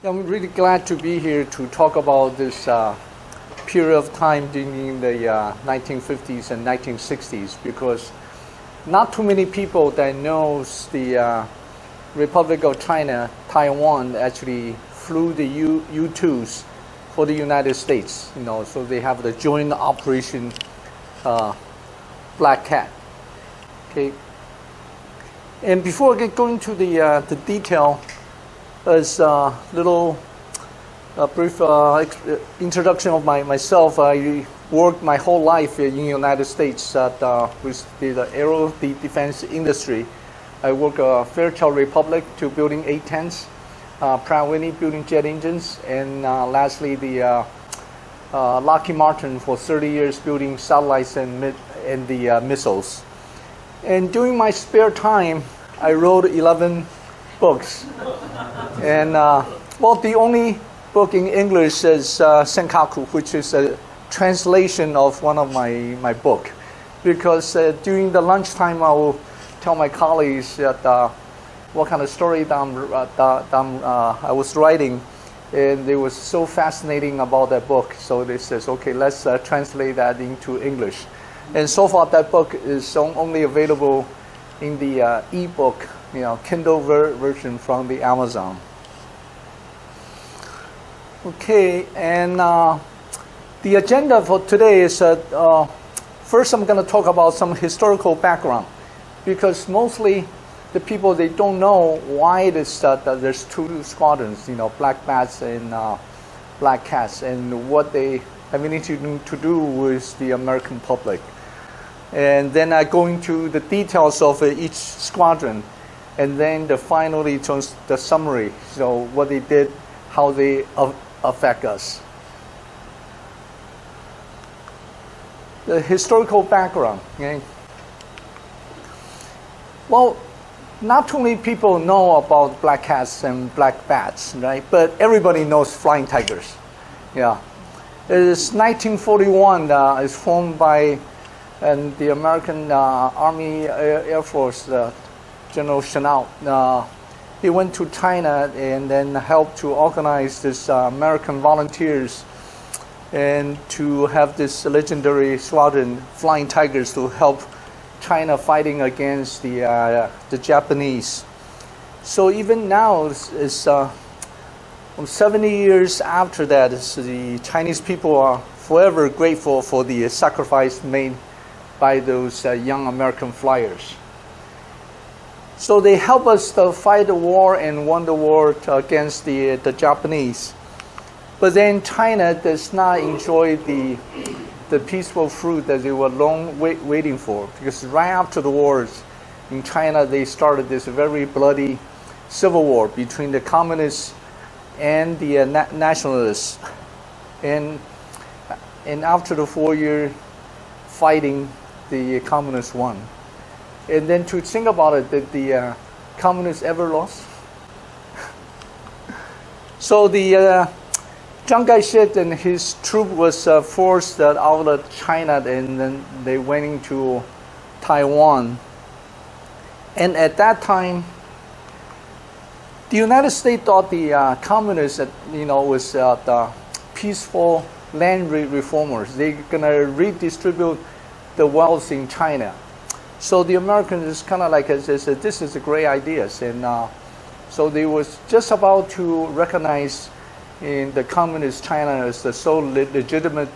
I'm really glad to be here to talk about this period of time during the 1950s and 1960s, because not too many people that knows the Republic of China, Taiwan, actually flew the U-2s for the United States. So they have the joint operation Black Cat. Okay. And before I get going to the detail, as a little brief introduction of myself, I worked my whole life in the United States with the defense industry. I worked Fairchild Republic to building A-10s, Pratt & Whitney building jet engines, and lastly the Lockheed Martin for 30 years building satellites and the missiles. And during my spare time, I wrote 11 books. And well, the only book in English is Senkaku, which is a translation of one of my book. Because during the lunchtime, I will tell my colleagues that what kind of story I was writing, and they were so fascinating about that book. So they says, okay, let's translate that into English. And so far, that book is only available in the e-book, Kindle version from the Amazon. Okay, and the agenda for today is first I'm going to talk about some historical background, because mostly the people, they don't know why it is that there's two squadrons, Black Bats and Black Cats, and what they have anything to do with the American public. And then I go into the details of each squadron, and then finally the summary, so what they did, how they affect us. The historical background. Okay? Well, not too many people know about Black Cats and Black Bats, right? But everybody knows Flying Tigers. Yeah, it's 1941. It's formed by the American Army Air Force, General Chine. He went to China and then helped to organize this American volunteers and to have this legendary squadron, Flying Tigers, to help China fighting against the Japanese. So even now, it's 70 years after that, the Chinese people are forever grateful for the sacrifice made by those young American flyers. So they help us to fight the war and won the war against the Japanese. But then China does not enjoy the peaceful fruit that they were long waiting for, because right after the wars in China, they started this very bloody civil war between the communists and the nationalists. And after the 4-year fighting, the communists won. And then to think about it, did the communists ever lost? So the Chiang Kai-shek and his troop was forced out of China, and then they went into Taiwan. And at that time, the United States thought the communists, was the peaceful land reformers. They're gonna redistribute the wealth in China. So the Americans is kind of like, this is a great idea. And so they was just about to recognize in the communist China as the sole legitimate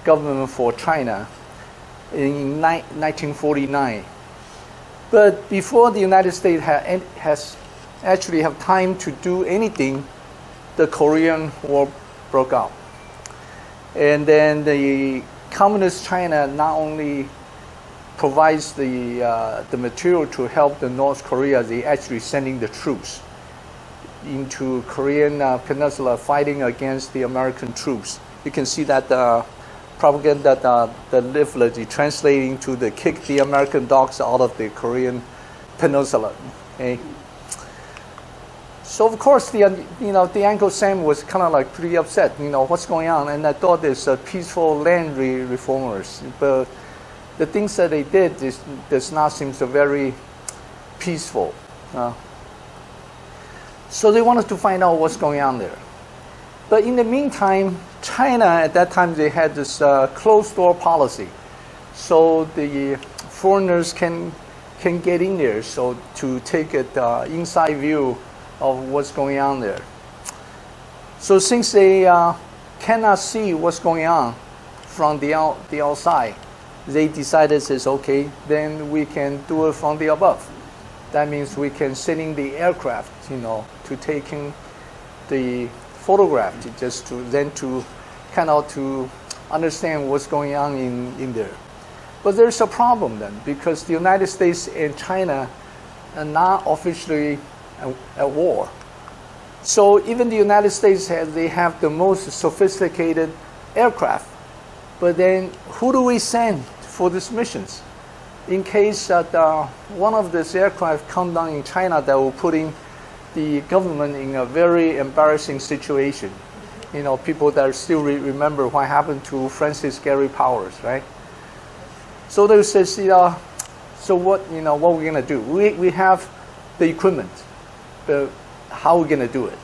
government for China in 1949. But before the United States has actually have time to do anything, the Korean War broke out. And then the communist China not only provides the material to help the North Korea, they actually sending the troops into Korean peninsula fighting against the American troops. You can see that propaganda, the leaflet translating to the kick the American dogs out of the Korean peninsula. Okay. So of course the Uncle Sam was kind of like pretty upset. What's going on? And I thought there's peaceful land reformers, but the things that they did does not seem so very peaceful. So they wanted to find out what's going on there. But in the meantime, China at that time, they had this closed door policy. So the foreigners can get in there, so to take an inside view of what's going on there. So since they cannot see what's going on from the outside, they decided, says, okay, then we can do it from the above. That means we can send in the aircraft, to taking the photograph, to kind of to understand what's going on in there. But there's a problem then, because the United States and China are not officially at war. So even the United States they have the most sophisticated aircraft. But then who do we send for these missions? In case that one of these aircraft come down in China, that will putting the government in a very embarrassing situation. People that still remember what happened to Francis Gary Powers, right? So they says, so what we're gonna do? We have the equipment, but how are we gonna do it?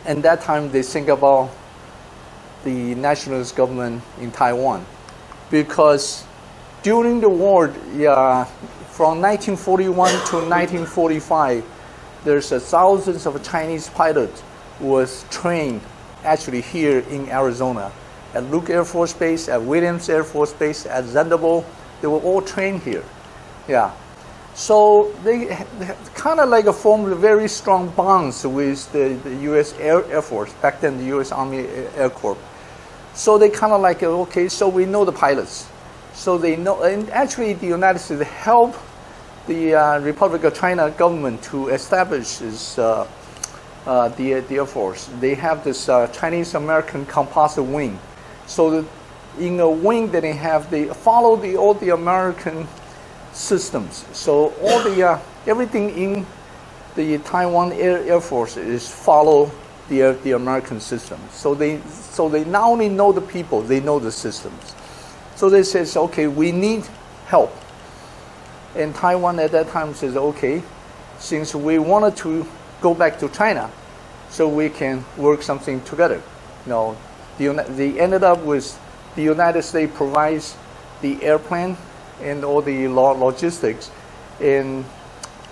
And that time they think about the nationalist government in Taiwan, because during the war, from 1941 to 1945, there's thousands of Chinese pilots was trained actually here in Arizona, at ROC Air Force Base, at Williams Air Force Base, at Zendable. They were all trained here. Yeah. So they kind of like formed very strong bonds with the US Air Force, back then the US Army Air Corps. So they kind of like, okay, so we know the pilots. So they know, and actually the United States helped the Republic of China government to establish this, the Air Force. They have this Chinese-American composite wing. So in a wing that they follow all the American systems. So all the everything in the Taiwan Air Force is follow the American system. So they not only know the people, they know the systems. So they says, okay, we need help. And Taiwan at that time says, okay, since we wanted to go back to China, so we can work something together. They ended up with the United States provides the airplane and all the logistics, and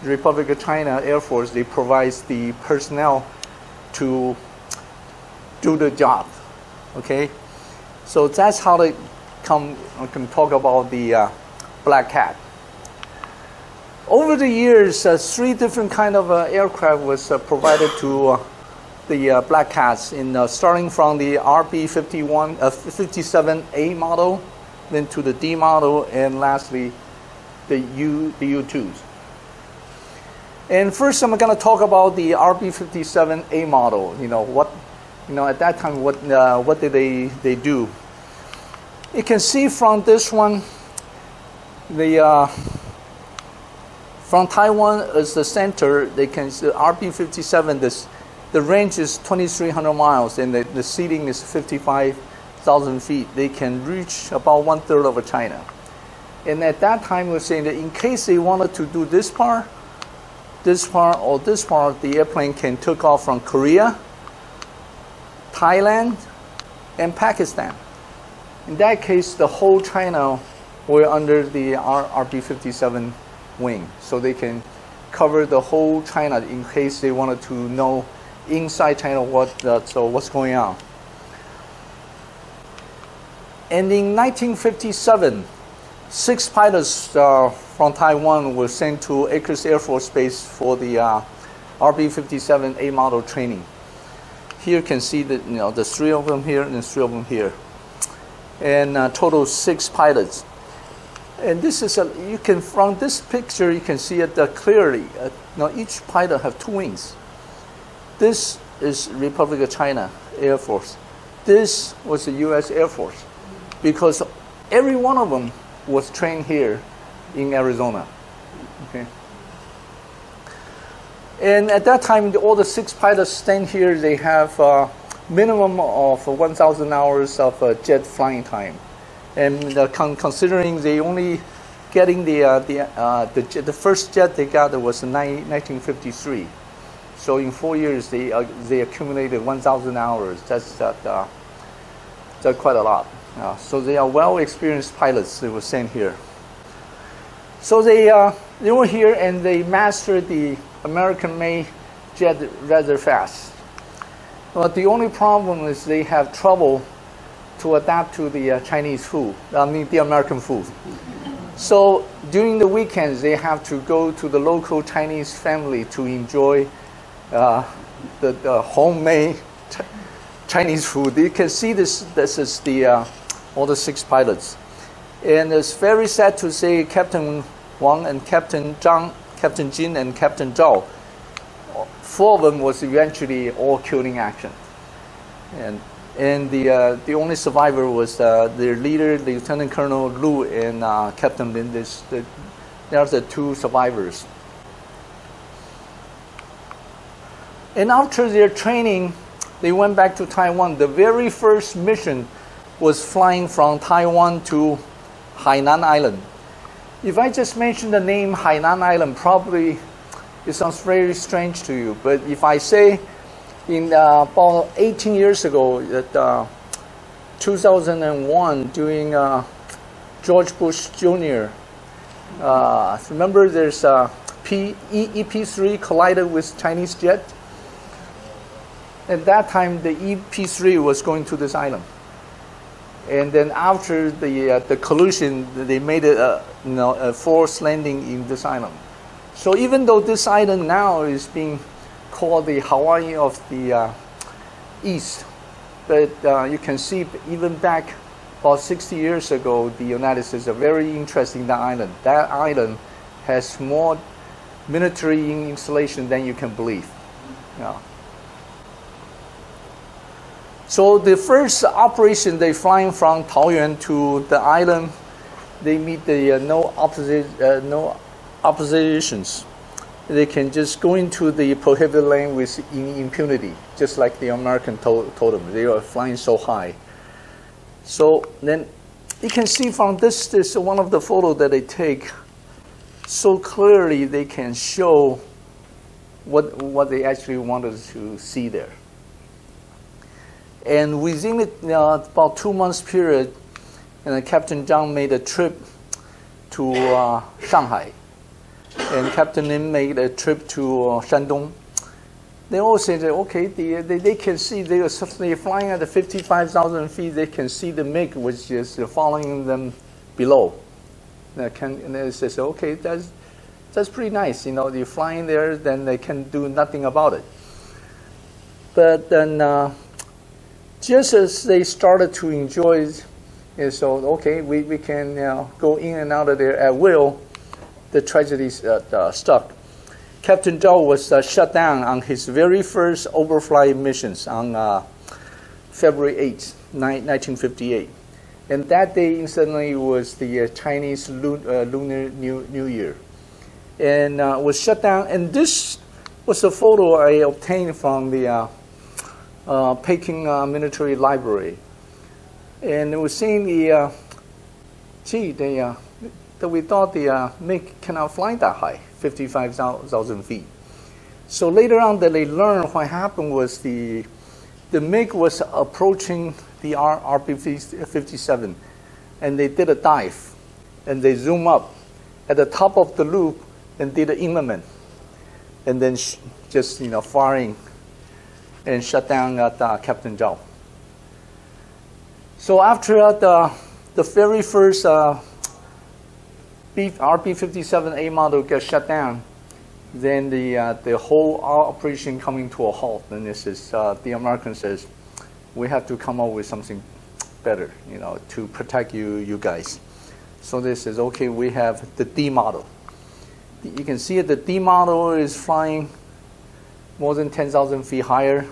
the Republic of China Air Force, they provides the personnel to do the job. Okay, so that's how they can talk about the Black Cat. Over the years, 3 different kind of aircraft was provided to the Black Cats, starting from the RB-57A model, then to the D model, and lastly, the U-2s. And first, I'm going to talk about the RB-57A model. At that time, what did they do? You can see from this one, from Taiwan as the center, they can see the RB-57. The range is 2,300 miles, and the seating is 55,000 feet. They can reach about 1/3 of China. And at that time, we're saying that in case they wanted to do this part, or this part, the airplane can take off from Korea, Thailand, and Pakistan. In that case, the whole China were under the RB-57 wing, so they can cover the whole China in case they wanted to know inside China what's going on. And in 1957, 6 pilots from Taiwan were sent to Acres Air Force Base for the RB-57A model training. Here you can see that there's 3 of them here and there's 3 of them here, and total 6 pilots. And this is from this picture you can see it clearly. Now each pilot have 2 wings. This is Republic of China Air Force. This was the US Air Force, because every one of them was trained here in Arizona. Okay. And at that time, all the 6 pilots stand here. They have a minimum of 1,000 hours of jet flying time, and considering they only getting the first jet they got was in 1953. So in 4 years, they accumulated 1,000 hours. That's quite a lot. So they are well-experienced pilots. They were sent here. So they were here and they mastered the American-made jet rather fast. But the only problem is they have trouble to adapt to the Chinese food. I mean the American food. So during the weekends, they have to go to the local Chinese family to enjoy the homemade Chinese food. You can see this. This is the all the 6 pilots, and it's very sad to say Captain Wang and Captain Zhang, Captain Jin and Captain Zhao, 4 of them was eventually all killed in action, and the only survivor was their leader, Lieutenant Colonel Lu and Captain Lin. They are the 2 survivors. And after their training, they went back to Taiwan. The very first mission was flying from Taiwan to Hainan Island. If I just mention the name Hainan Island, probably it sounds very strange to you. But if I say in about 18 years ago, at 2001, during George Bush Jr., remember there's EP-3 collided with Chinese jet? At that time, the EP-3 was going to this island. And then after the collision, they made it a forced landing in this island. So even though this island now is being called the Hawaii of the East, but you can see even back about 60 years ago, the United States are very interested in that island. That island has more military installation than you can believe. Yeah. So the first operation, they flying from Taoyuan to the island. They meet the no oppositions. They can just go into the prohibited lane with impunity, just like the American told them. They are flying so high. So then you can see from this is one of the photos that they take. So clearly they can show what they actually wanted to see there. And within about 2 months period, Captain Zhang made a trip to Shanghai, and Captain Lin made a trip to Shandong. They all say that okay, they can see they're flying at 55,000 feet. They can see the MiG was just following them below. And they say, okay, that's pretty nice. You know, they're flying there, then they can do nothing about it. But then. Just as they started to enjoy it, and so okay, we can go in and out of there at will, the tragedy struck. Captain Zhao was shut down on his very first overflight missions on February 8, 1958. And that day, incidentally, was the Chinese Lunar New Year. And was shut down. And this was a photo I obtained from the Peking Military Library, and it was saying that we thought the MiG cannot fly that high, 55,000 feet. So later on, that they learned what happened was the MiG was approaching the RB-57, and they did a dive, and they zoom up at the top of the loop and did an inlet, and then just firing. And shut down Captain Zhao. So after the very first RB-57A model gets shut down, then the whole operation coming to a halt. And this is the American says, we have to come up with something better, to protect you guys. So they says, okay, we have the D model. You can see the D model is flying more than 10,000 feet higher,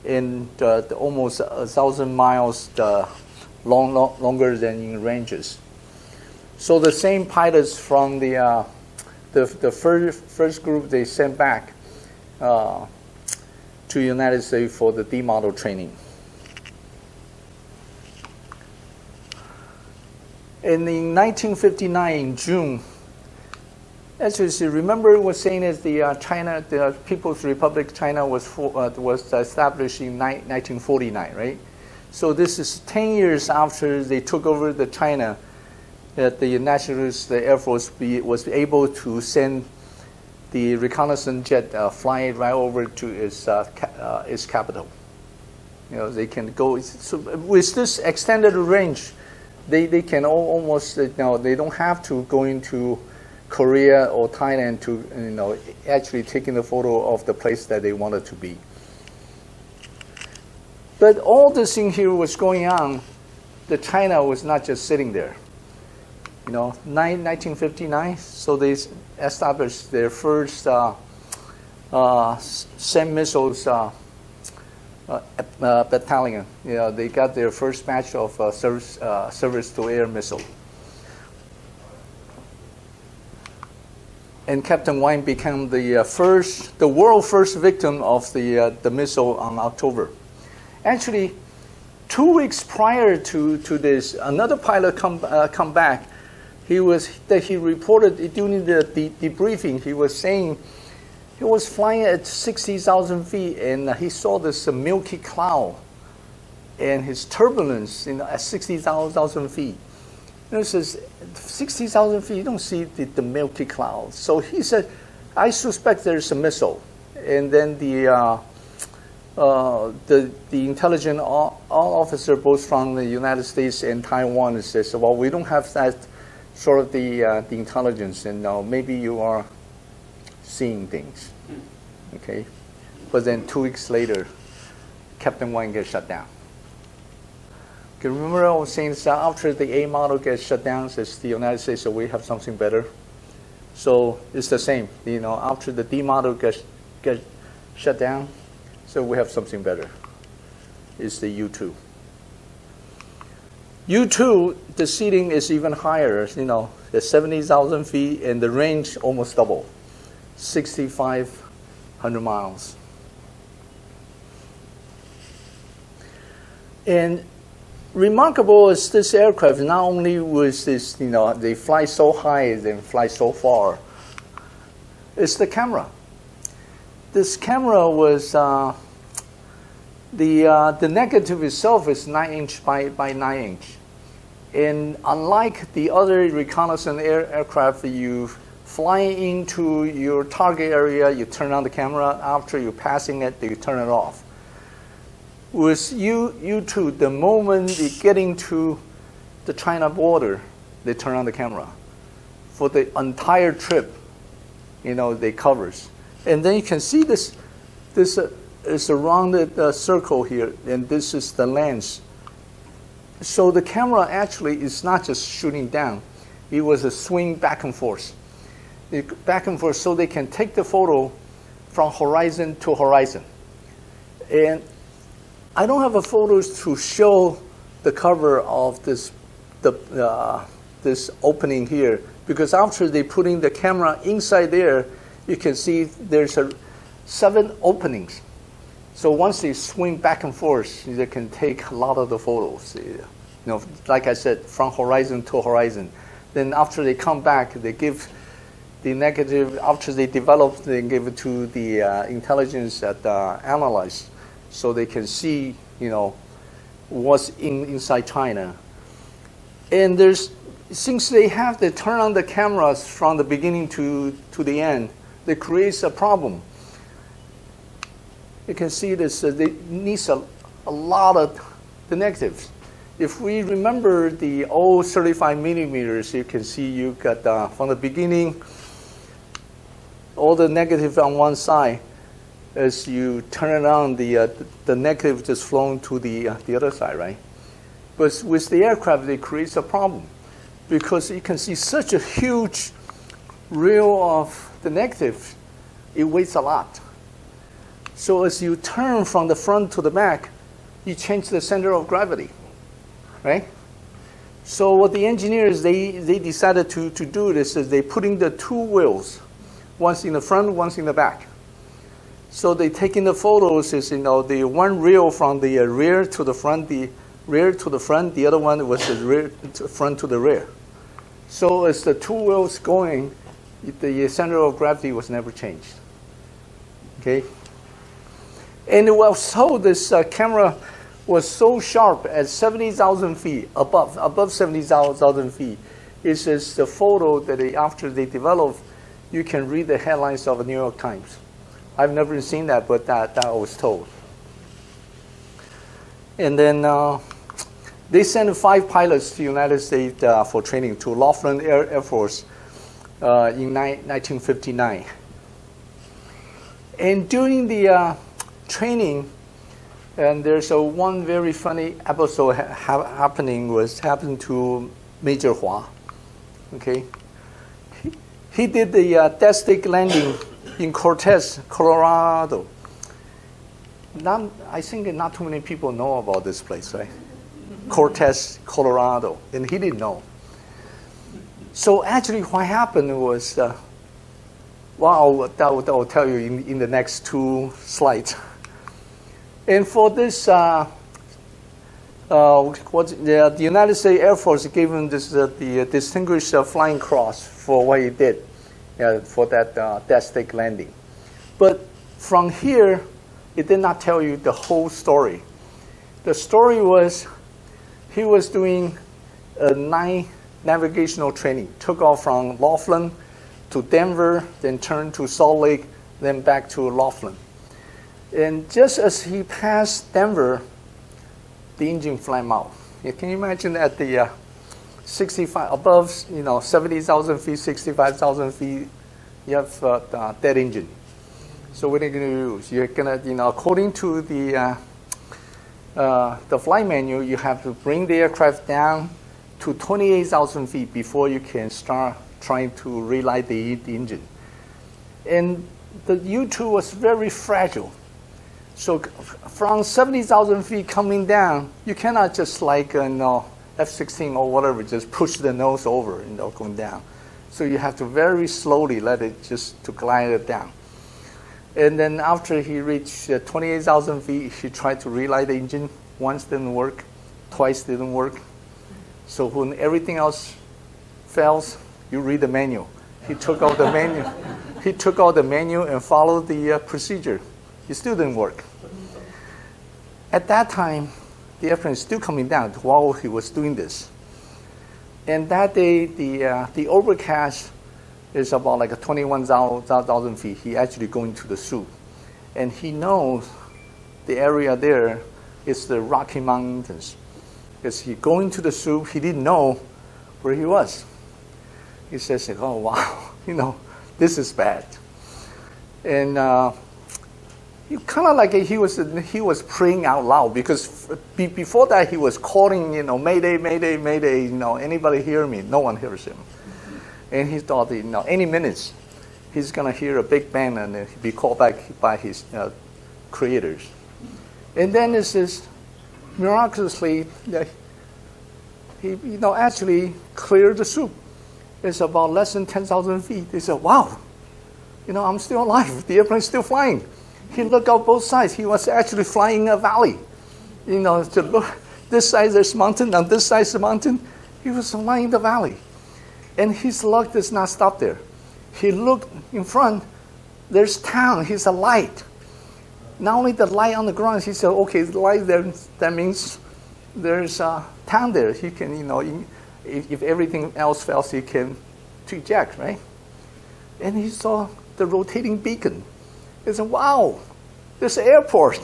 and almost 1,000 miles longer than in ranges. So the same pilots from the first group they sent back to United States for the D model training. And in 1959, in June, Actually, so remember what saying is the China, the People's Republic of China was established in 1949, right? So this is 10 years after they took over the China, that the nationalists, the Air Force was able to send the reconnaissance jet flying right over to its capital. You know, they can go, so with this extended range, they can almost, you know, they don't have to go into Korea or Thailand to, you know, actually taking the photo of the place that they wanted to be. But all this thing here was going on. The China was not just sitting there. You know, 1959, so they established their first SAM missiles battalion. You know, they got their first batch of surface-to-air missile. And Captain Wang became the world first victim of the missile on October. Actually, 2 weeks prior to this, another pilot come back. He reported during the debriefing. He was saying he was flying at 60,000 feet, and he saw this milky cloud, and his turbulence, you know, at 60,000 feet. This is 60,000 feet. You don't see the milky cloud. So he said, "I suspect there's a missile." And then the intelligence officer, both from the United States and Taiwan, says, "Well, we don't have that sort of the intelligence, and maybe you are seeing things." Okay, but then 2 weeks later, Captain Wang gets shut down. Okay, remember I was saying that after the A model gets shut down, says the United States, so we have something better. So it's the same, you know, after the D model gets shut down, so we have something better. It's the U2. U2, the seating is even higher, you know, at 70,000 feet, and the range almost double, 6,500 miles. And remarkable is this aircraft, not only was this, you know, they fly so high, they fly so far, it's the camera. This camera was, the negative itself is 9 inch by 9 inch. And unlike the other reconnaissance aircraft, you fly into your target area, you turn on the camera, after you're passing it, you turn it off. With U2, the moment they get into the China border, they turn on the camera. For the entire trip, you know, they covers. And then you can see this is a rounded circle here, and this is the lens. So the camera actually is not just shooting down. It was a swing back and forth. Back and forth, so they can take the photo from horizon to horizon. And I don't have a photos to show the cover of this opening here, because after they putting the camera inside there, you can see there's 7 openings. So once they swing back and forth, they can take a lot of the photos. You know, like I said, from horizon to horizon. Then after they come back, they give the negative. After they develop, they give it to the intelligence that analyze, so they can see, you know, what's inside China. And since they have to turn on the cameras from the beginning to the end, it creates a problem. You can see this, they need a lot of the negatives. If we remember the old 35 millimeters, you can see you got from the beginning, all the negative on one side. As you turn it on, the negative just flown to the other side, right? But with the aircraft, it creates a problem, because you can see such a huge reel of the negative. It weighs a lot. So as you turn from the front to the back, you change the center of gravity, right? So what the engineers, they decided to do this is they putting the 2 wheels, once in the front, once in the back. So they taking the photos is, you know, the one reel from the rear to the front, the rear to the front, the other one was the rear to front to the rear. So as the 2 wheels going, the center of gravity was never changed. Okay? And it was so, this camera was so sharp at 70,000 feet, above 70,000 feet. It's just the photo that after they developed, you can read the headlines of the New York Times. I've never seen that, but that I was told. And then they sent 5 pilots to the United States for training to Lockheed Air Force in 1959. And during the training, and there's one very funny episode happened to Major Hua. Okay, he did the test stick landing in Cortez, Colorado. I think not too many people know about this place, right? Cortez, Colorado, and he didn't know. So actually, what happened was, well, I'll tell you in the next 2 slides. And for this, the United States Air Force gave him this the Distinguished Flying Cross for what he did for that test stick landing. But from here, it did not tell you the whole story. The story was he was doing a 9 navigational training. Took off from Laughlin to Denver, then turned to Salt Lake, then back to Laughlin. And just as he passed Denver, the engine flamed out. Can you imagine at the 65 above, 70,000 feet, 65,000 feet, you have that engine. So what are you going to use? You're going to, according to the flight manual, you have to bring the aircraft down to 28,000 feet before you can start trying to relight the engine. And the U-2 was very fragile. So from 70,000 feet coming down, you cannot just like F-16 or whatever, just push the nose over going down. So you have to very slowly let it just to glide it down. And then after he reached 28,000 feet, he tried to relight the engine. Once didn't work, twice didn't work. So when everything else fails, you read the manual. He took out the manual. He took out the manual and followed the procedure. It still didn't work. At that time, the airplane is still coming down while he was doing this. And that day, the overcast is about like 21,000 feet. He actually going to the soup. And he knows the area there is the Rocky Mountains. Because he going to the soup, he didn't know where he was. He says, oh, wow, this is bad. And kind of like he was praying out loud, because before that he was calling, Mayday, Mayday, Mayday, anybody hear me? No one hears him. And he thought, any minutes he's going to hear a big bang and be called back by his creators. And then it says, miraculously, he actually cleared the soup. It's about less than 10,000 feet. He said, wow, I'm still alive. The airplane's still flying. He looked out both sides. He was actually flying a valley. To look, this side there's mountain, on this side is the mountain. He was flying the valley. And his luck does not stop there. He looked in front, there's town, he's a light. Not only the light on the ground, he said, okay, the light there, that means there's a town there. He can, if everything else fails, he can eject, right? And he saw the rotating beacon. He said, wow, there's an airport.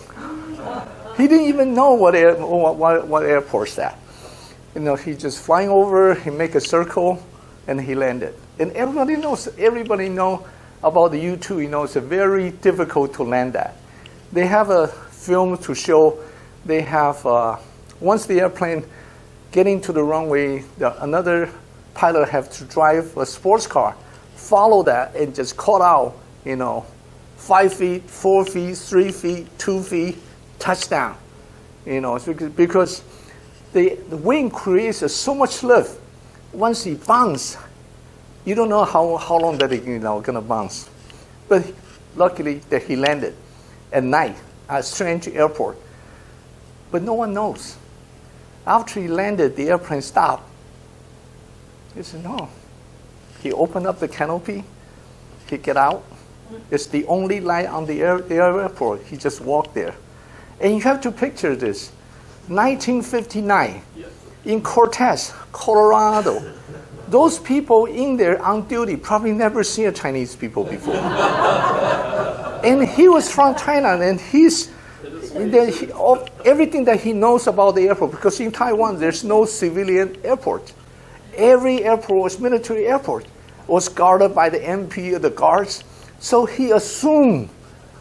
He didn't even know what airport's that. He just flying over, he make a circle, and he landed. And everybody know about the U-2, it's very difficult to land that. They have a film to show, they have, once the airplane getting to the runway, another pilot have to drive a sports car, follow that, and just call out, 5 feet, 4 feet, 3 feet, 2 feet, touchdown. Because the wing creates so much lift. Once he bounces, you don't know how long that it's gonna bounce. But luckily that he landed at night at a strange airport. But no one knows. After he landed, the airplane stopped. He said, no. He opened up the canopy, He get out. It's the only light on the airport. He just walked there. And you have to picture this. 1959, in Cortez, Colorado. Those people in there on duty probably never seen a Chinese people before. And he was from China, and everything that he knows about the airport, because in Taiwan there's no civilian airport. Every airport was military airport, was guarded by the MP or the guards. So he assumed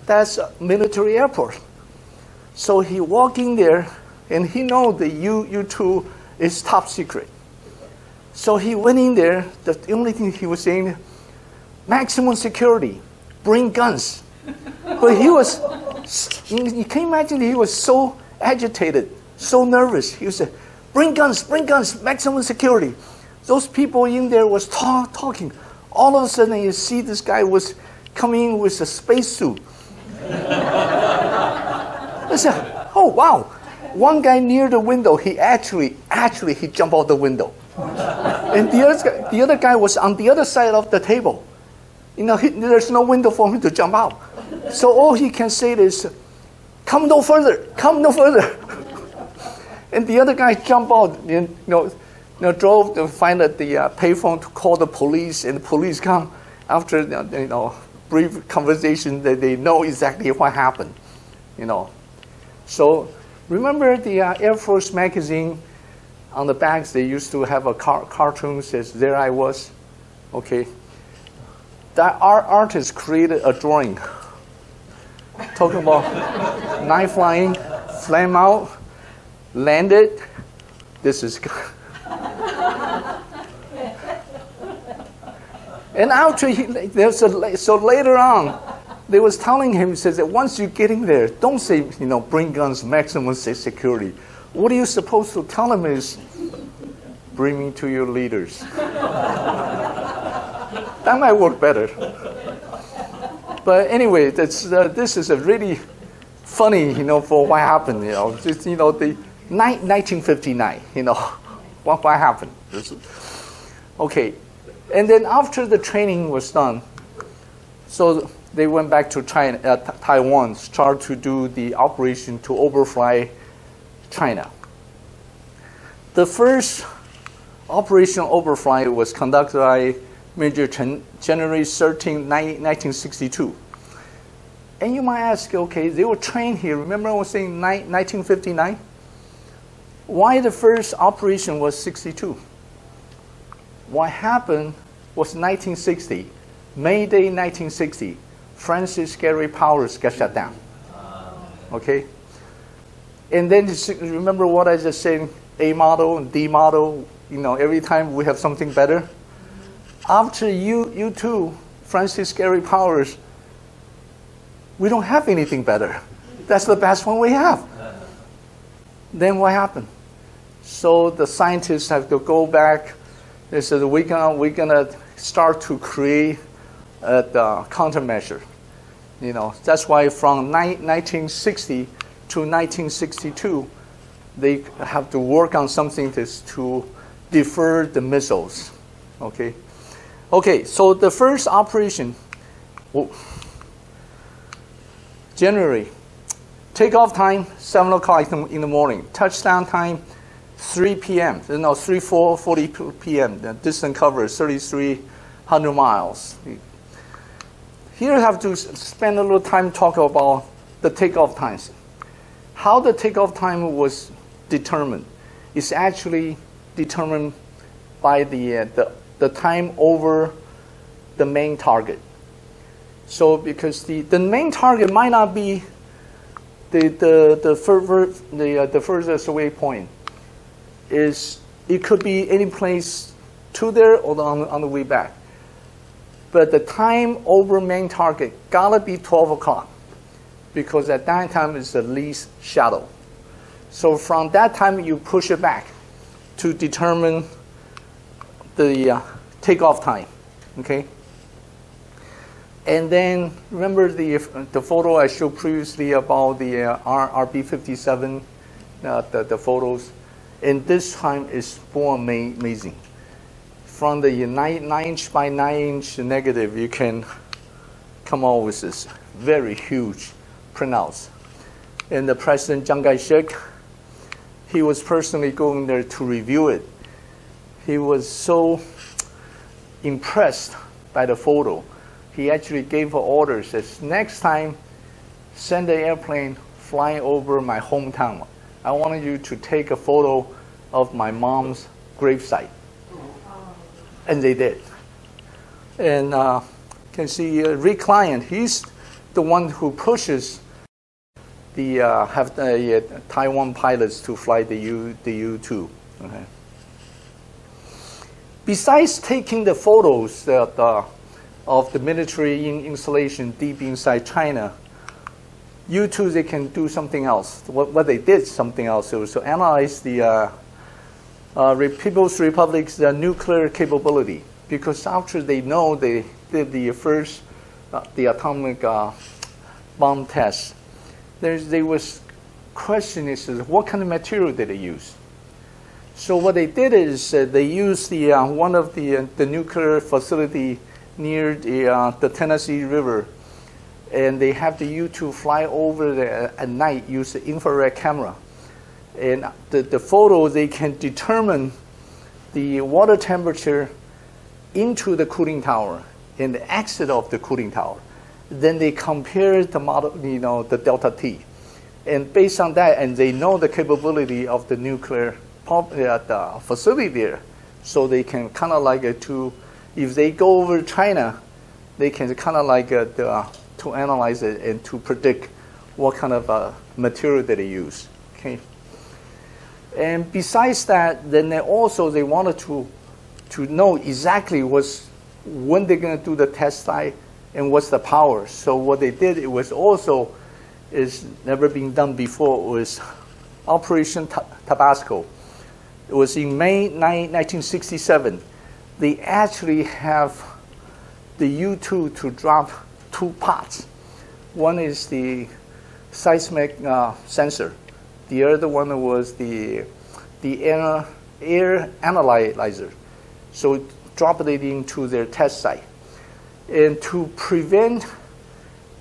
that's a military airport. So he walked in there, and he knows the U2 is top secret. So he went in there. The only thing he was saying, maximum security, bring guns. But he was, you can imagine he was so agitated, so nervous. He said, bring guns, maximum security. Those people in there was talking. All of a sudden, you see this guy was coming in with a spacesuit. I said, oh, wow. One guy near the window, he actually he jumped out the window. And the other guy was on the other side of the table. You know, there's no window for him to jump out. So all he can say is, come no further. And the other guy jumped out, drove to find the payphone to call the police, and the police come after brief conversation that they know exactly what happened. So remember the Air Force magazine, on the backs they used to have a cartoon says, there I was. Okay. That our artist created a drawing talking about knife flying, flame out, landed. This is and after so later on, they was telling him, he says that once you get in there, don't say, bring guns, maximum security. What are you supposed to tell him is, bring me to your leaders. That might work better. But anyway, this is a really funny, for what happened, the 1959, what happened. Okay, and then after the training was done, so they went back to Taiwan, start to do the operation to overfly China. The first Operation Overfly was conducted by Major Chine, January 13, 1962. And you might ask, okay, they were trained here. Remember I was saying 1959? Why the first operation was 62? What happened was 1960, May Day 1960, Francis Gary Powers got shut down. Okay? And then remember what I just said, A model and D model, every time we have something better. After U2, Francis Gary Powers, we don't have anything better. That's the best one we have. Then what happened? So the scientists have to go back. They said we're gonna start to create the countermeasure. That's why from 1960 to 1962, they have to work on something to defer the missiles. Okay. Okay. So the first operation, January, takeoff time 7 o'clock in the morning. Touchdown time 3 p.m. 3:40 p.m. The distance covered 3,300 miles. Here I have to spend a little time talking about the takeoff times. How the takeoff time was determined is actually determined by the time over the main target. So because the main target might not be the furthest away point. It could be any place to there or on the way back. But the time over main target gotta be 12 o'clock, because at that time is the least shadow. So from that time you push it back to determine the takeoff time. Okay. And then remember the photo I showed previously about the RB-57, the photos. And this time is more amazing. From the 9 inch by 9 inch negative, you can come out with this very huge printouts. And the President Chiang Kai-shek, he was personally going there to review it. He was so impressed by the photo. He actually gave orders, says, next time, send the airplane flying over my hometown. I wanted you to take a photo of my mom's gravesite. And they did. And you can see Rick Client, he's the one who pushes the Taiwan pilots to fly the U-2. Okay. Besides taking the photos of the military installation deep inside China, U-2, they can do something else. What they did, something else, was to analyze the People's Republic's nuclear capability. Because after they know they did the first the atomic bomb test, they was questioning what kind of material did they use. So what they did is they used one of the nuclear facility near the Tennessee River, and they have the U-2 fly over there at night, use the infrared camera. And the photo, they can determine the water temperature into the cooling tower and the exit of the cooling tower. Then they compare the model, the delta T. And based on that, and they know the capability of the nuclear the facility there, so they can kind of like if they go over China, they can kind of like to analyze it and to predict what kind of material that they use. Okay. And besides that, then they wanted to know exactly when they're going to do the test site and what's the power. So what they did, it was also is never been done before, was Operation Tabasco. It was in May 1967. They actually have the U-2 to drop two parts. One is the seismic sensor. The other one was the air analyzer. So drop it into their test site. And to prevent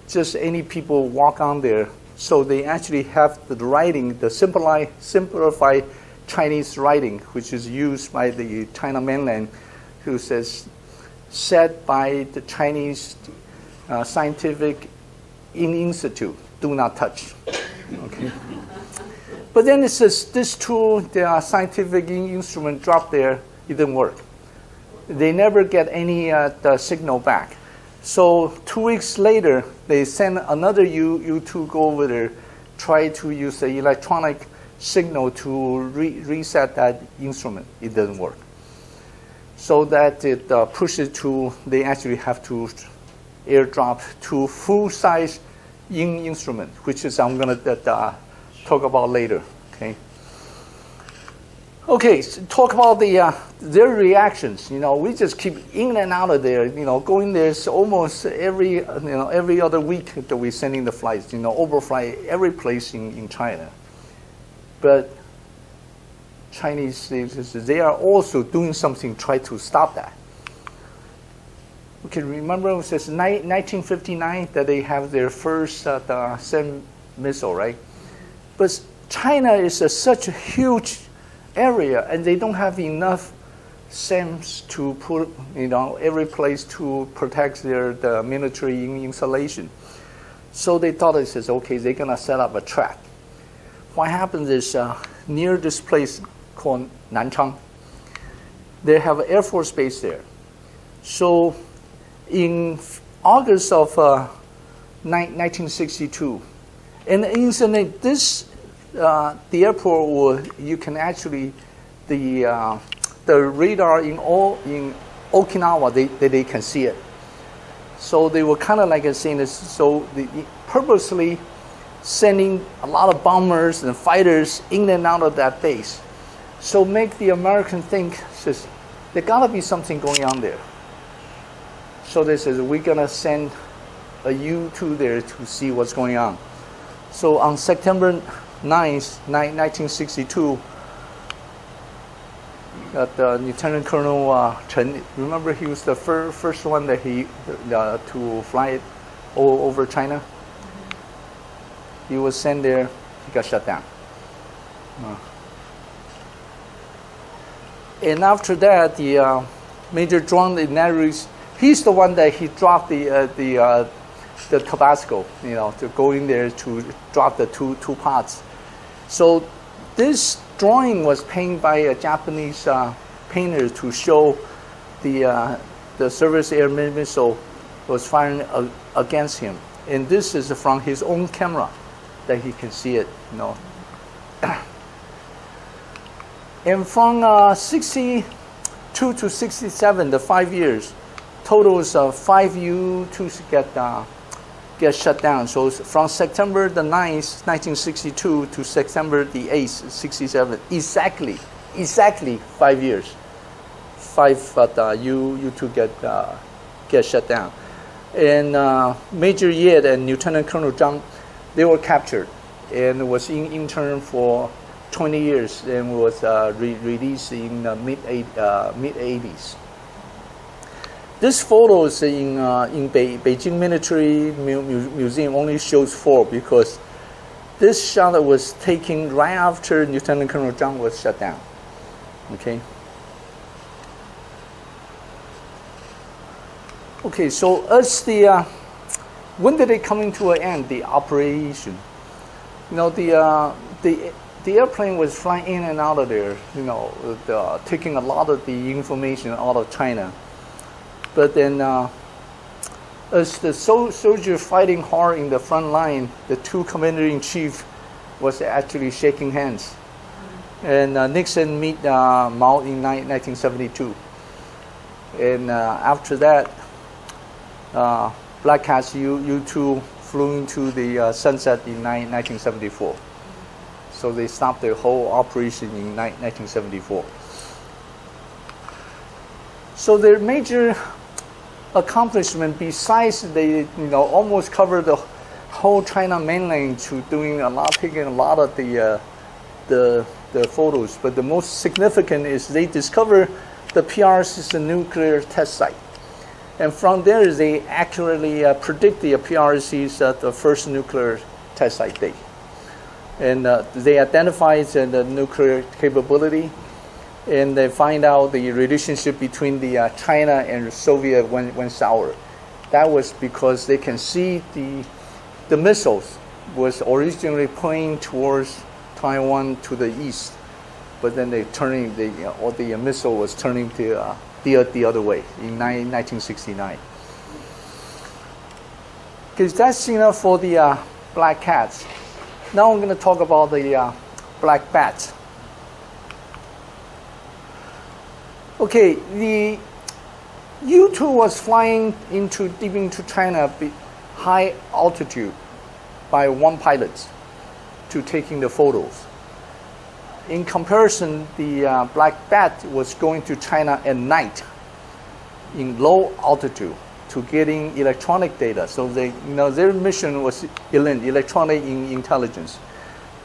just any people walk on there, so they actually have the writing, the simplified Chinese writing, which is used by the China mainland, who says, said by the Chinese Scientific Institute, do not touch. Okay. But then it says this tool, the scientific instrument dropped there, it didn't work. They never get any the signal back. So 2 weeks later, they send another U-2 go over there, try to use the electronic signal to reset that instrument. It doesn't work. So that it pushes to, they actually have to airdrop to full-size instrument, which is I'm going to talk about later. Okay. Okay, so talk about their reactions. We just keep in and out of there. Going there almost every other week that we're sending the flights. Overfly every place in China. But Chinese, they are also doing something to try to stop that. Okay, remember it says 1959 that they have their first SAM missile, right? But China is such a huge area, and they don't have enough SAMs to put, every place to protect the military installation. So they thought, it says, okay, they're gonna set up a trap. What happens is near this place called Nanchang, they have an Air Force base there. So in August of 1962, and incidentally, the airport you can actually the radar in Okinawa they can see it. So they were kind of like saying this. So they purposely sending a lot of bombers and fighters in and out of that base. So make the American think, says, there gotta be something going on there. So they says, we're gonna send a U-2 there to see what's going on. So on September 9th, 1962, Lieutenant Colonel Chine, remember he was the first one that to fly over China. He was sent there. He got shut down. And after that, the Major Zhuang Inertial, he's the one that he dropped the Tabasco, to go in there to drop the two parts. So this drawing was painted by a Japanese painter to show the surface air missile was firing against him. And this is from his own camera that he can see it. And from 62 to 67, the 5 years, totals of 5 U-2s get shut down. So from September the 9th, 1962 to September the 8th, 67, exactly 5 years. 5 U-2 get shut down. And Major Ye and Lieutenant Colonel Zhang, they were captured and was interned for 20 years and was released in the mid-80s. This photo is in Beijing Military Museum, only shows 4 because this shot was taken right after Lieutenant Colonel Zhang was shut down. Okay. Okay, so as when did it come to an end, the operation? The airplane was flying in and out of there, taking a lot of the information out of China. But then as the soldier fighting hard in the front line, the 2 commander-in-chief was actually shaking hands. And Nixon met Mao in 1972. And after that, Black Cats U-2 flew into the sunset in 1974. So they stopped the whole operation in 1974. So their major accomplishment, besides they almost covered the whole China mainland to taking a lot of the photos, but the most significant is they discovered the PRC's nuclear test site. And from there, they accurately predict the PRC's the first nuclear test site date. And they identified the nuclear capability, and they find out the relationship between the China and Soviet went sour. That was because they can see the missiles was originally pointing towards Taiwan to the east, but then they turning the missile was turning to the other way in 1969. Okay, that's enough for the Black Cats. Now I'm going to talk about the Black Bats. Okay, the U-2 was flying deep into China, high altitude, by 1 pilot to taking the photos. In comparison, the Black Bat was going to China at night in low altitude to getting electronic data. So their mission was electronic intelligence.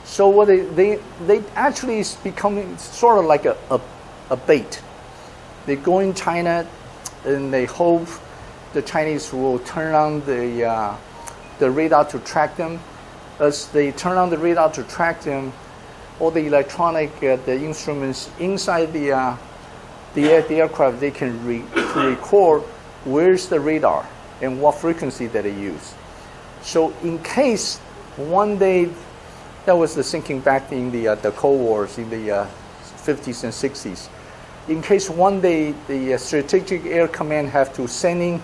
So what they actually is becoming sort of like a bait. They go in China and they hope the Chinese will turn on the radar to track them. As they turn on the radar to track them, all the electronic the instruments inside the aircraft, they can record where's the radar and what frequency that they use. So in case one day, that was the thinking back in the Cold Wars in the 50s and 60s. In case one day the Strategic Air Command have to send in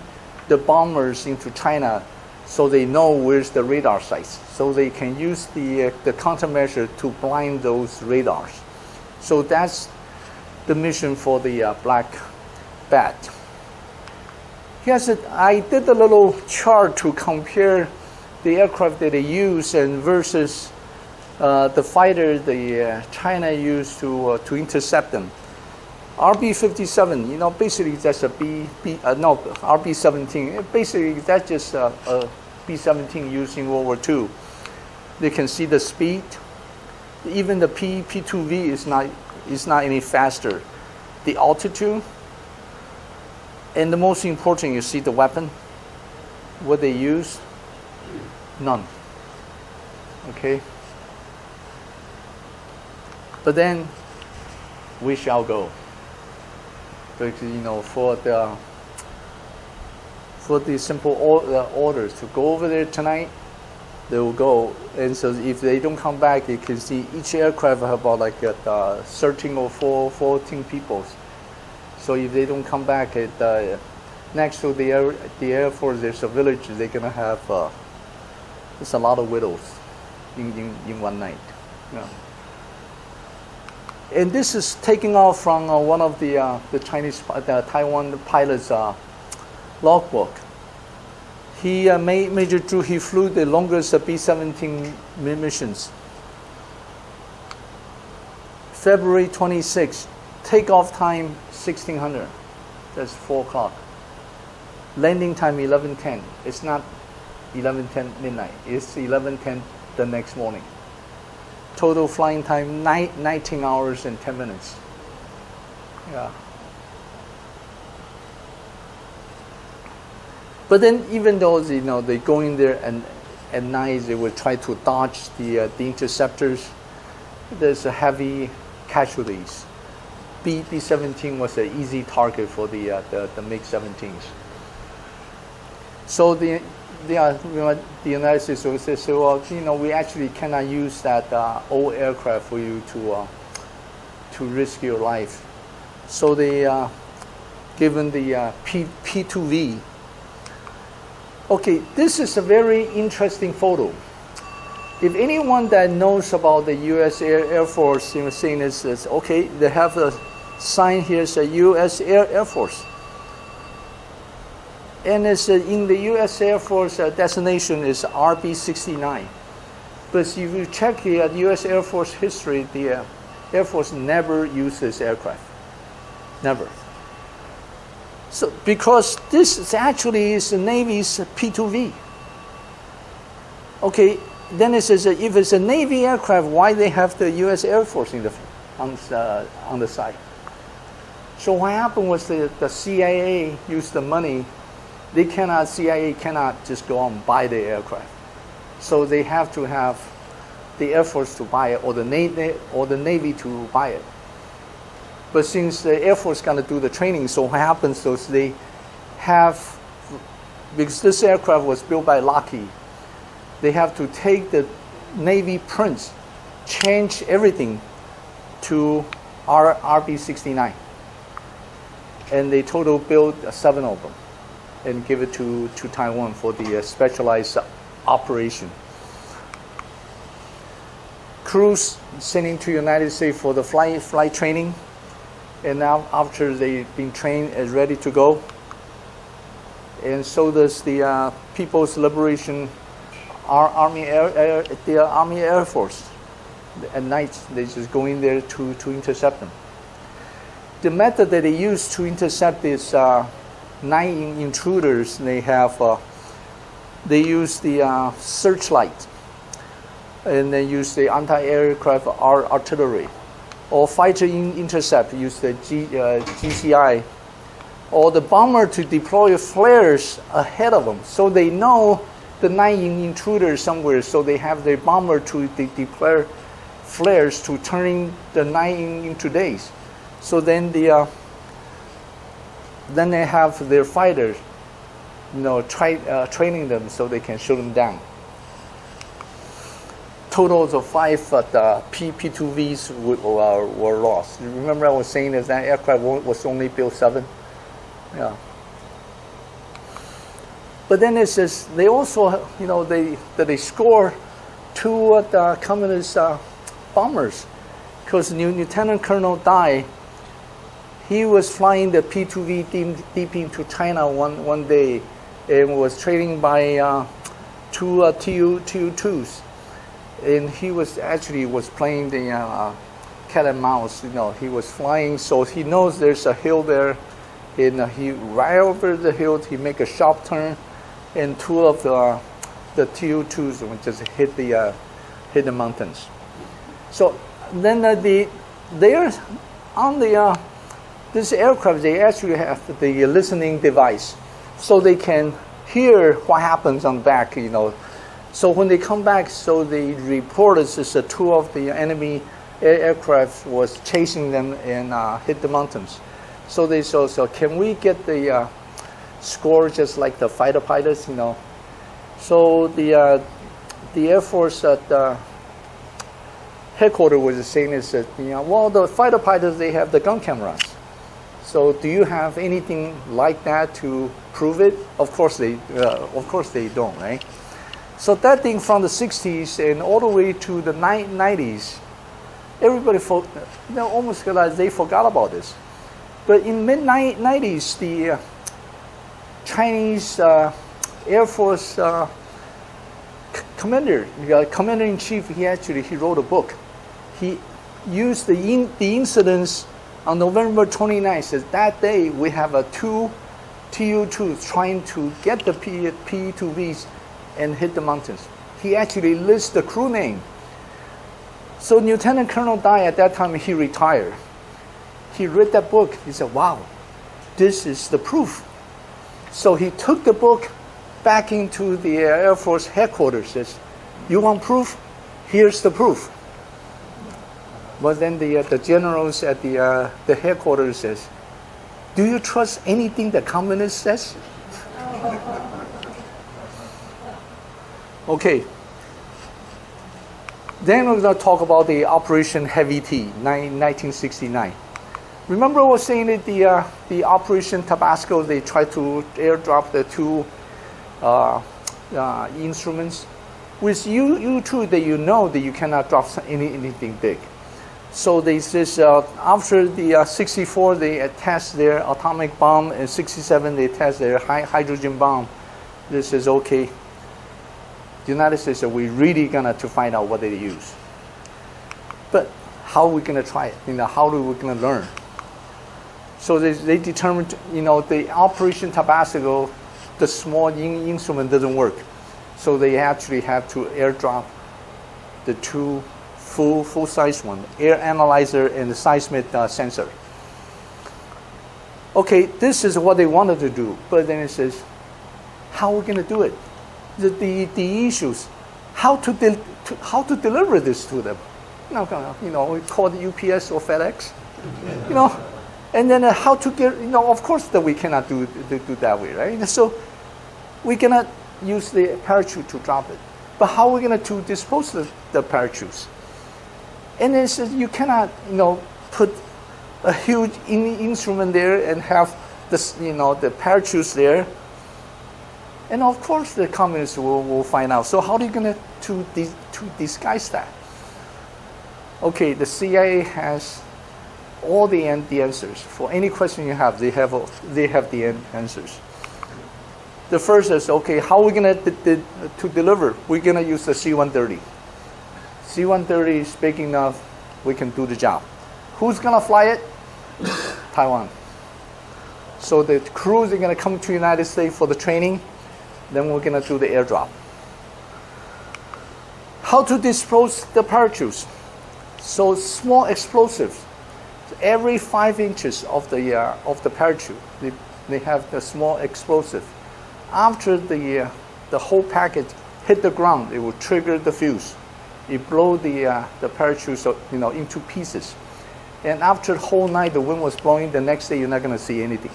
the bombers into China, so they know where's the radar sites, so they can use the countermeasure to blind those radars. So that's the mission for the Black Bat. Yes, I did a little chart to compare the aircraft that they use and versus the fighter the China used to intercept them. RB-57, basically that's a RB-17. Basically, that's just a B-17 used in World War II. They can see the speed. Even the P-2V is not any faster. The altitude, and the most important, you see the weapon, what they use. None. Okay? But then we shall go. Because, you know, for the simple orders to go over there tonight, they will go. And so if they don't come back, you can see each aircraft have about like 13 or 14 people. So if they don't come back, next to the Air Force, there's a village. They're gonna have there's a lot of widows in one night. Yeah. And this is taking off from one of the Chinese, Taiwan pilot's logbook. He Major Zhu, he flew the longest B-17 missions. February 26th, takeoff time 1600. That's 4 o'clock. Landing time 11:10. It's not 11:10 midnight. It's 11:10 the next morning. Total flying time 19 hours and 10 minutes. Yeah. But then, even though they go in there and at night they will try to dodge the interceptors, there's a heavy casualties. B-17 was an easy target for the MiG-17s. So the United States will say, well, we actually cannot use that old aircraft for you to risk your life. So they given the P2V. Okay, this is a very interesting photo. If anyone that knows about the US Air Force, saying this, okay, they have a sign here, it's a US Air Force. And it's in the US Air Force destination is RB-69. But if you check the US Air Force history, the Air Force never used this aircraft. Never. So, because this is actually the Navy's P2V. Okay, then it says if it's a Navy aircraft, why they have the U.S. Air Force on the side? So what happened was the CIA used the money. CIA cannot just go and buy the aircraft. So they have to have the Air Force to buy it, or the Navy to buy it. But since the Air Force is going to do the training, so what happens is they have, because this aircraft was built by Lockheed, they have to take the Navy prints, change everything to RB-69. And they total build 7 of them and give it to Taiwan for the specialized operation. Crews sending to United States for the flight training. And now after they've been trained and ready to go. And so does the People's Liberation Army Air Force. At night, they just go in there to intercept them. The method that they use to intercept these night intruders, they use the searchlight, and they use the anti-aircraft artillery. Or fighter intercept, use the GCI, or the bomber to deploy flares ahead of them, so they know the night intruder somewhere. So they have their bomber to deploy flares to turn the night into days. So then they have their fighters, training them so they can shoot them down. Totals of 5 P2Vs were lost. Remember I was saying that aircraft was only built 7? Yeah. But then it says they also, they score 2 communist bombers. Because Lieutenant Colonel Dai, he was flying the P2V deep into China one day and was training by 2 Tu-2s. And he was playing the cat and mouse. He was flying, so he knows there's a hill there, and he right over the hill. He make a sharp turn, and 2 of the Tu-2s would just hit the mountains. So then they're on this aircraft. They actually have the listening device, so they can hear what happens on back. So when they come back, so they report us as two of the enemy aircraft was chasing them and hit the mountains. So they said, so can we get the score just like the fighter pilots, you know? So the Air Force at the headquarters was saying is that, you know, well, the fighter pilots, they have the gun cameras. So do you have anything like that to prove it? Of course they don't, right? So that thing from the 60s and all the way to the 90s, everybody almost realized they forgot about this. But in mid-90s, the Chinese Air Force commander-in-chief, he wrote a book. He used the incidents on November 29th. Says that day we have a two Tu-2s trying to get the P-2Vs and hit the mountains. He actually lists the crew name. So Lieutenant Colonel Dai at that time, he retired. He read that book. He said, wow, this is the proof. So he took the book back into the Air Force headquarters. Says, you want proof? Here's the proof. But then the generals at the headquarters says, do you trust anything the communist says? Okay. Then we're going to talk about the Operation Heavy T, 1969. Remember I was saying that the Operation Tabasco, they tried to airdrop the two instruments. With U-2, that you know that you cannot drop anything big. So they says after the 64, they test their atomic bomb, and 67 they test their hydrogen bomb. This is okay. The United States said, we're really gonna to find out what they use. But how are we gonna try it? You know, how are we gonna learn? So they determined, you know, the Operation Tabasco, the small instrument doesn't work. So they actually have to airdrop the two full-size one, air analyzer and the seismic sensor. Okay, this is what they wanted to do, but then it says, how are we gonna do it? The issues, how to deliver this to them. You know, we call it UPS or FedEx, you know, and then how to get, you know, of course that we cannot do that way, right? So we cannot use the parachute to drop it, but how are we going to dispose of the parachutes? And it says you cannot, you know, put a huge instrument there and have this, you know, the parachutes there. And of course, the communists will find out. So how are you going to disguise that? Okay, the CIA has all the answers for any question you have. They have the answers. The first is, okay, how are we going to deliver? We're going to use the C-130. C-130 is big enough. We can do the job. Who's going to fly it? Taiwan. So the crews are going to come to the United States for the training. Then we're going to do the airdrop. How to dispose the parachutes? So small explosives. Every 5 inches of the parachute, they have the small explosive. After the whole package hit the ground, it will trigger the fuse. It blow the parachute, you know, into pieces. And after the whole night, the wind was blowing. The next day, you're not going to see anything.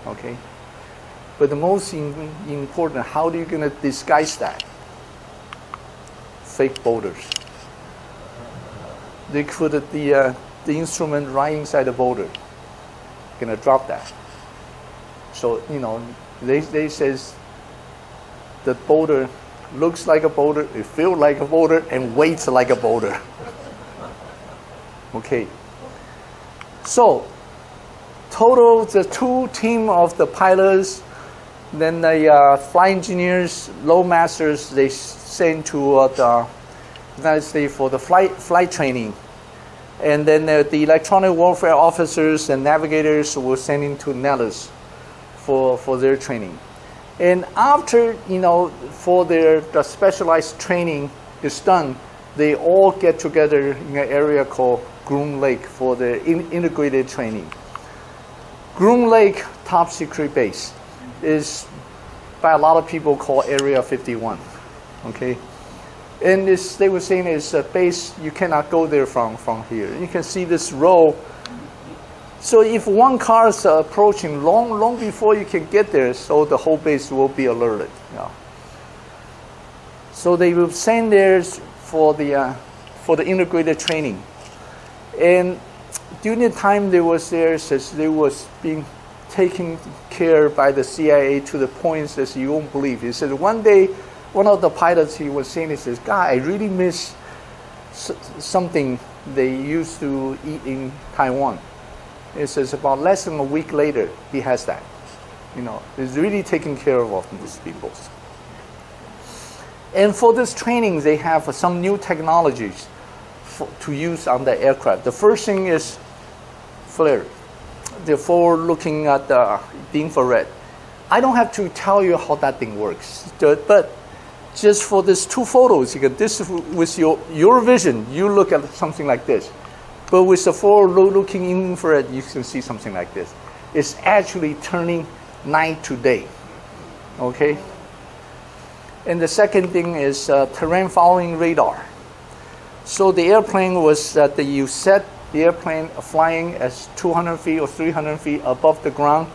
Okay. But the most important, how are you going to disguise that? Fake boulders. They put the instrument right inside the boulder. Going to drop that. So, you know, they says the boulder looks like a boulder, it feels like a boulder, and weighs like a boulder. Okay. So, total, the 2 team of the pilots, then the flight engineers, load masters, they sent to the United States for the flight training. And then the electronic warfare officers and navigators were sent into Nellis for their training. And after, you know, for the specialized training is done, they all get together in an area called Groom Lake for the integrated training. Groom Lake top secret base is by a lot of people called Area 51. Okay, and this they were saying is a base you cannot go there from here. You can see this row. So if one car is approaching long before you can get there, so the whole base will be alerted. Yeah. So they will send theirs for the integrated training, and during the time they was there, says they was being taken care by the CIA to the point that you won't believe. He said one day, one of the pilots he was saying, he says, "God, I really miss something they used to eat in Taiwan." It says about less than a week later, he has that. You know, he's really taking care of these people. And for this training, they have some new technologies to use on the aircraft. The first thing is flare. Therefore, looking at the infrared. I don't have to tell you how that thing works, but just for these two photos, you can this with your vision, you look at something like this. But with the forward-looking infrared, you can see something like this. It's actually turning night to day. Okay. And the second thing is terrain following radar. So the airplane was that you set the airplane flying as 200 feet or 300 feet above the ground.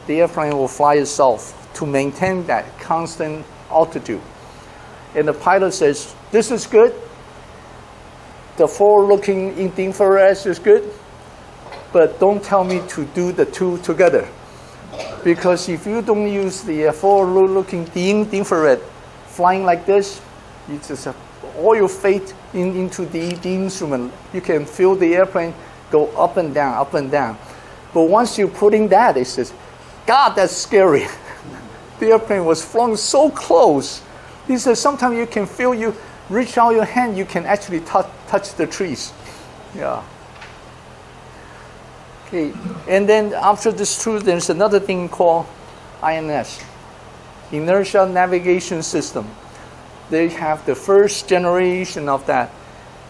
The airplane will fly itself to maintain that constant altitude. And the pilot says, "This is good. The forward-looking infrared is good, but don't tell me to do the two together, because if you don't use the forward-looking infrared flying like this, you just have all your fate into the instrument. You can feel the airplane go up and down, up and down. But once you're putting that, it says, God, that's scary." The airplane was flown so close. He says sometimes you can feel you reach out your hand, you can actually touch the trees. Yeah. Okay, and then after this tour, there's another thing called INS, Inertial Navigation System. They have the first generation of that.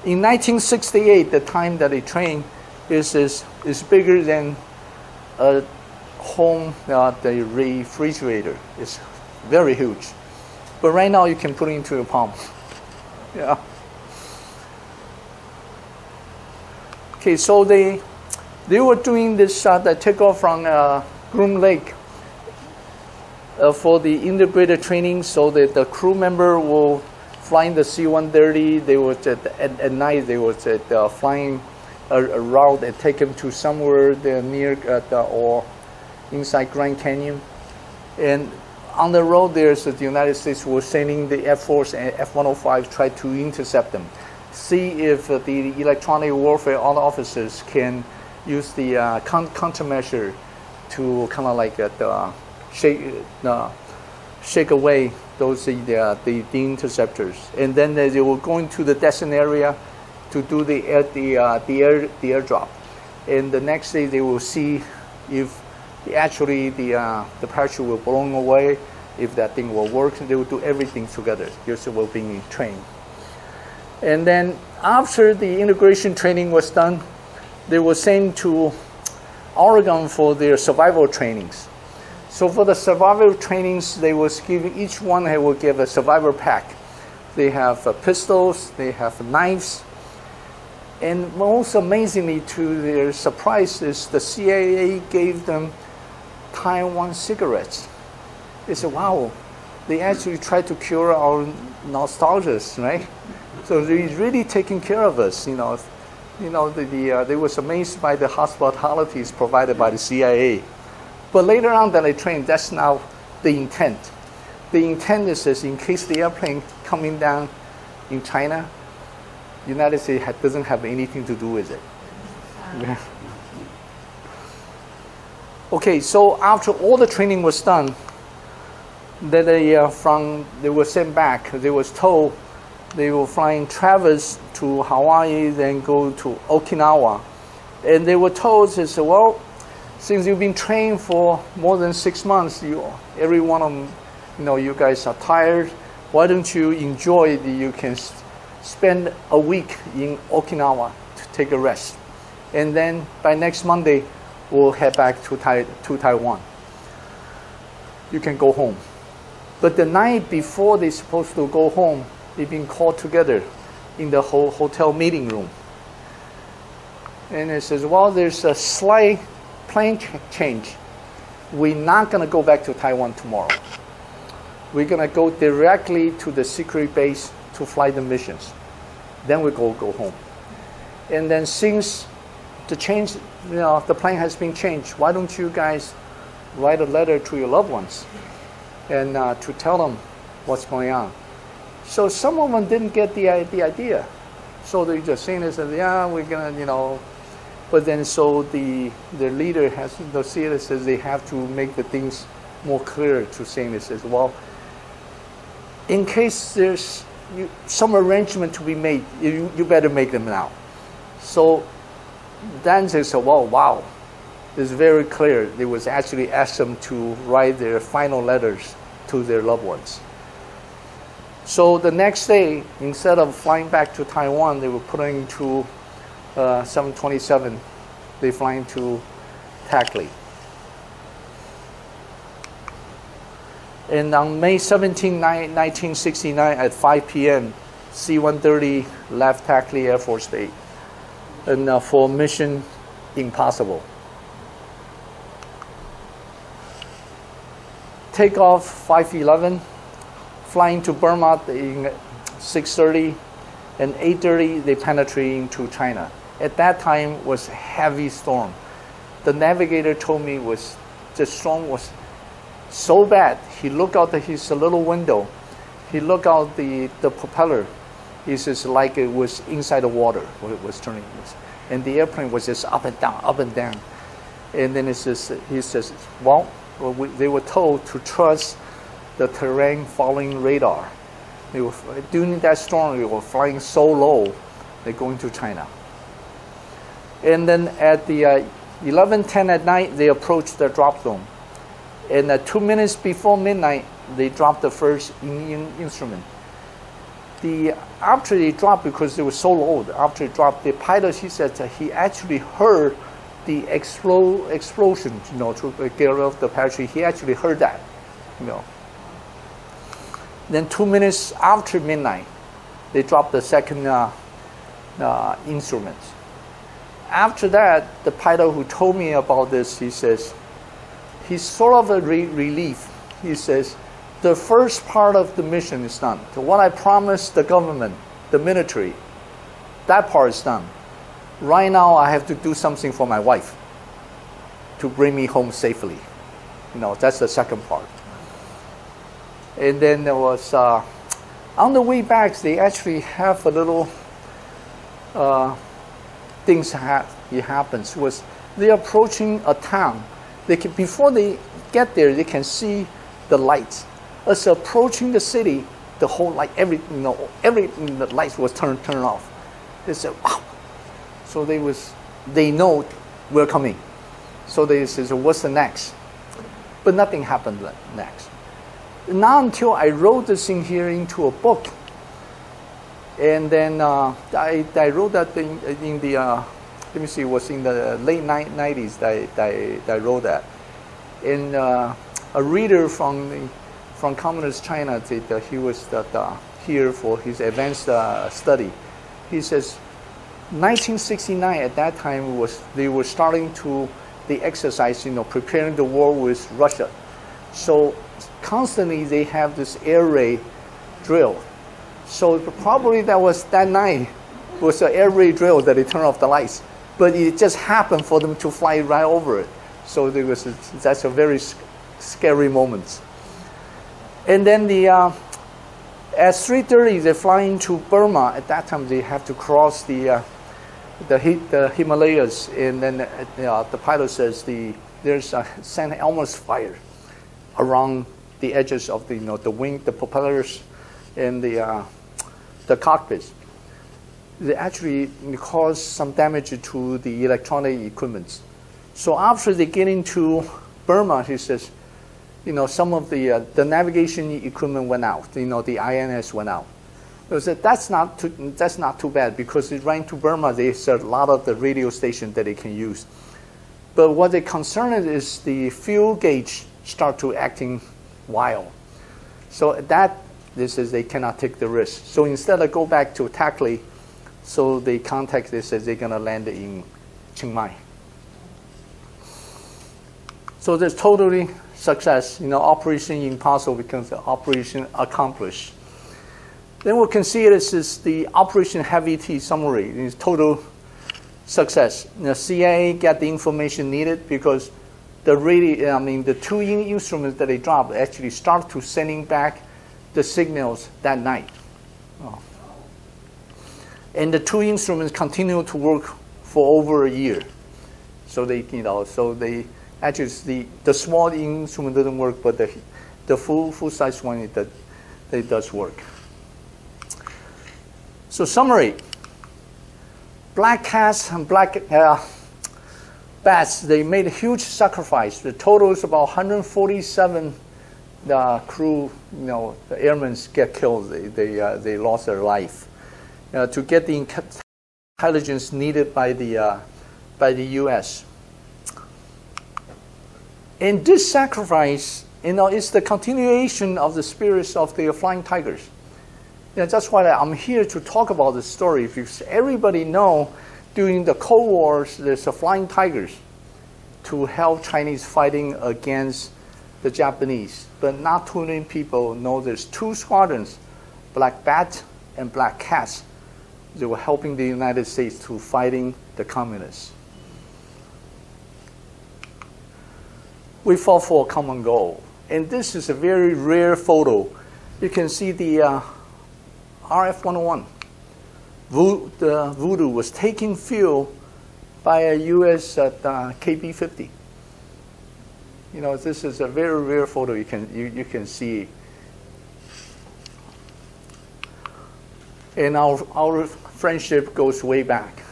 In 1968, the time that they trained is bigger than a home, the refrigerator. It's very huge. But right now, you can put it into your palm. Yeah. Okay, so they were doing this the takeoff from Groom Lake for the integrated training, so that the crew member will fly in the C-130. They were at night. They were flying a route and take them to somewhere near or inside Grand Canyon, and on the road, there's the United States was sending the Air Force and F-105 try to intercept them, see if the electronic warfare officers can use the countermeasure to kind of like shake away those the interceptors, and then they were going to the destined area to do the airdrop, and the next day they will see if actually the parachute will blown away, if that thing will work. They will do everything together. Here's the being trained. And then after the integration training was done, they were sent to Oregon for their survival trainings. So for the survival trainings, they was giving each one. They will give a survivor pack. They have pistols. They have knives. And most amazingly, to their surprise, is the CIA gave them Taiwan cigarettes. They said, "Wow, they actually tried to cure our nostalgia, right?" So they're really taking care of us. They was amazed by the hospitalities provided by the CIA. But later on that they trained, that's now the intent. The intent is in case the airplane coming down in China, United States doesn't have anything to do with it. Yeah. Okay, so after all the training was done, then they were sent back. They was told they were flying Travis to Hawaii, then go to Okinawa, and they were told, they said, "Well, since you've been trained for more than 6 months, every one of them, you guys are tired. Why don't you enjoy you can spend a week in Okinawa to take a rest, and then by next Monday, we'll head back to Taiwan. You can go home." But the night before they're supposed to go home, they've been called together in the hotel meeting room. And it says, well, there's a slight plane change. We're not going to go back to Taiwan tomorrow. We're going to go directly to the secret base to fly the missions. Then we go home. And then since the change, the plane has been changed, why don't you guys write a letter to your loved ones and to tell them what's going on? So some of them didn't get the idea. So they just saying this, yeah, we're going to, But then so the leader has, the siatus says they have to make the things more clear to saying this as well. In case there's some arrangement to be made, you better make them now. So then they said, well, wow, it's very clear. They was actually asked them to write their final letters to their loved ones. So the next day, instead of flying back to Taiwan, they were putting to 727, they flying to Tackley. And on May 17, 1969 at 5 p.m., C-130 left Tackley Air Force Base and for Mission Impossible. Takeoff 5:11, flying to Burma in 6:30, and 8:30 they penetrate into China. At that time was a heavy storm. The navigator told me the storm was so bad. He looked out his little window. He looked out the propeller. He says like it was inside the water when it was turning. And the airplane was just up and down, up and down. And then he says, well, they were told to trust the terrain following radar. They were, during that storm, they were flying so low, they're going to China. And then at the 11:10 at night, they approached the drop zone. And 2 minutes before midnight, they dropped the first instrument. After they dropped, because they were so low, after they dropped, the pilot, he said that he actually heard the explosion, to get off the parachute. He actually heard that, Then 2 minutes after midnight, they dropped the second instrument. After that, the pilot who told me about this, he says, he's sort of a relief. He says, the first part of the mission is done. So what I promised the government, the military, that part is done. Right now, I have to do something for my wife to bring me home safely. That's the second part. And then there was, on the way back, they actually have a little things happens. Was they're approaching a town. Before they get there, they can see the lights. As approaching the city, the whole light, everything, the lights was turned off. They said, wow. So they know we're coming. So they said, what's the next? But nothing happened next. Not until I wrote this thing here into a book. And then I wrote that thing in the, let me see, it was in the late 90s that I wrote that. And a reader from Communist China, he was here for his advanced study. He says, 1969 at that time they were starting the exercise, preparing the war with Russia. So constantly they have this air raid drill. So probably that night was an air raid drill that they turned off the lights, but it just happened for them to fly right over it. So that's a very scary moment. And then at 3:30 they're flying to Burma. At that time they have to cross the Himalayas, and then the pilot says there's almost fire around the edges of the wing, the propellers, and the cockpits. They actually cause some damage to the electronic equipment. So after they get into Burma, he says, some of the navigation equipment went out. The INS went out. So that's not too bad, because right into Burma, there's a lot of the radio stations that they can use. But what they're concerned is the fuel gauge start to acting wild. So this is they cannot take the risk. So instead of go back to Takli, so they contact, they says they're going to land in Chiang Mai. So there's totally success. Operation Impossible becomes Operation Accomplished. Then we can see this is the Operation Heavy T summary. It's total success. The CIA got the information needed because the two instruments that they dropped actually start to sending back the signals that night. And the two instruments continue to work for over a year. So they actually the small instrument doesn't work, but the full size one it does work. So summary: black cats and black bats, they made a huge sacrifice. The total is about 147. The crew, the airmen get killed. They lost their life to get the intelligence needed by the U.S. And this sacrifice, is the continuation of the spirits of the Flying Tigers. That's why I'm here to talk about this story, because everybody know during the Cold Wars there's a Flying Tigers to help Chinese fighting against the Japanese. But not too many people know there's two squadrons, Black Bat and Black Cats. They were helping the United States to fighting the communists. We fought for a common goal. And this is a very rare photo. You can see the RF-101. The Voodoo was taking fuel by a U.S. KB-50. This is a very rare photo. You can see. And our friendship goes way back.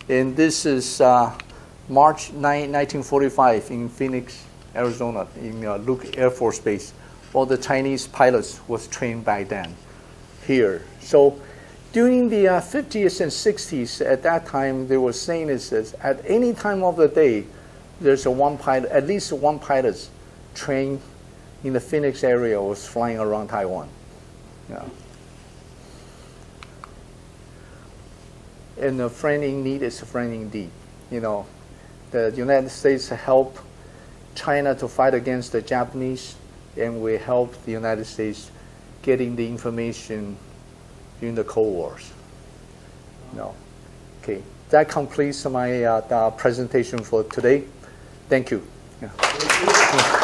And this is March 9, 1945 in Phoenix, Arizona, in ROC Air Force Base. All the Chinese pilots was trained back then here. So during the 50s and 60s, at that time, they were saying this, at any time of the day, there's at least one pilot trained in the Phoenix area was flying around Taiwan. And a friend in need is a friend indeed. The United States helped China to fight against the Japanese, and we helped the United States getting the information during the Cold Wars. Okay, that completes my presentation for today. Thank you. Yeah.